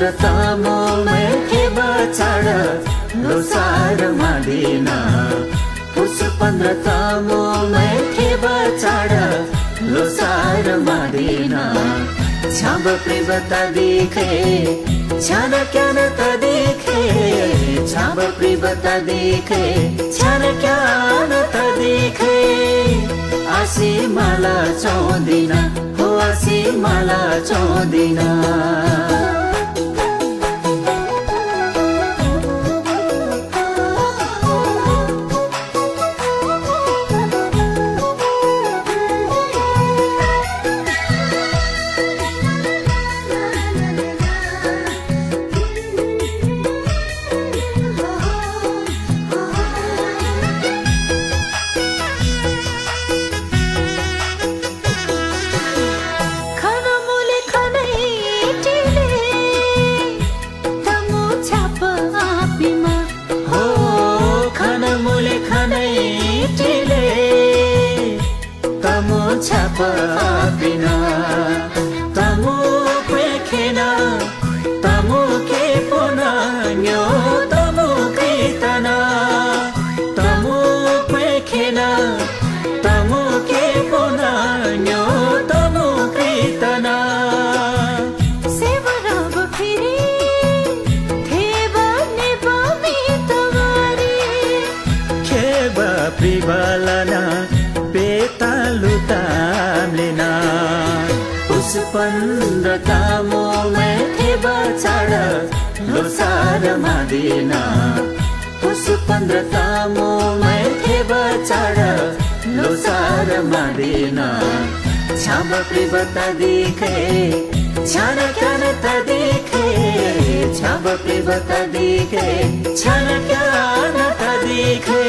पन्ध्र तमोमै खेब चाड लोसार मादिन पुस पन्ध्र तमोमै खेब चाड लोसार मादिन छाब प्रिवता देखे छान क्यान त देखे छाब प्रिवता देखे छान क्यान त देखे आसी माला चौदिन हो आसी माला चौदिन Pina tamu kwekena tamu ke pona nyo tamu kitana tamu kwekena tamu ke pona nyo tamu kitana sevara bafiri theba neba mi tamari kheba privalana बेतालुताम्लेना पुस पन्ध्र तमोमै खेब चाड लोसार मादिन पुस पन्ध्र तमोमै खेब चाड लोसार मादिन छाब प्रिवता देखे छान क्यान त देखे छाब प्रिवता देखे छान क्यान त देखे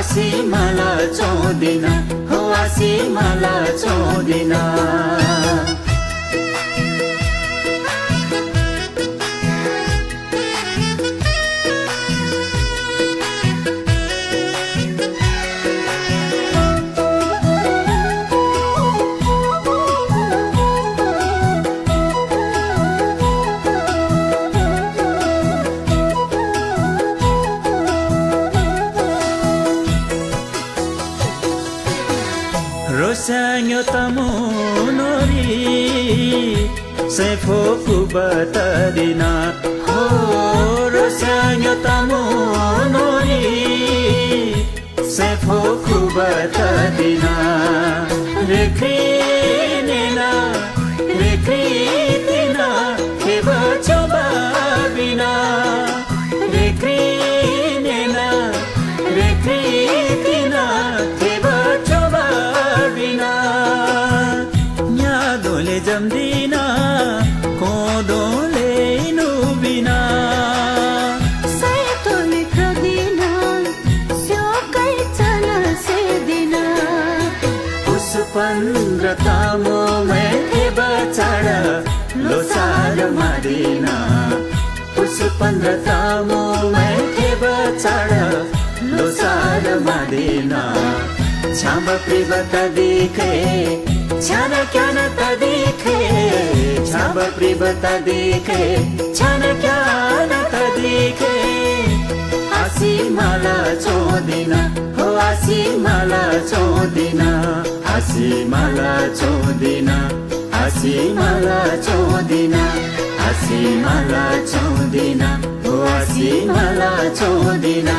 आसी माला चौदिन हो आसी माला चौदिन Rosanyo tamu nori sefo kubatadina ho rosanyo tamu nori sefo kubatadina rekrinena rekritina kheba chobabina rekrinena rekritina kheba न्यादोले जम्दिना कोदोले नुबिना सैतोले क्रदिना स्योकै चल सेदिना पुस पन्ध्र तमोमै खेब चाड लोसार मादिन पुस पन्ध्र तमोमै खेब चाड लोसार मादिन छाब प्रिवता देखे छान क्यान त देखे छाब प्रिवता देखे छान क्यान त देखे आसी माला चौदिन हो आसी माला चौदिन आसी माला चौदिन आसी माला चौदिन आसी माला चौदिन हो आसी माला चौदिन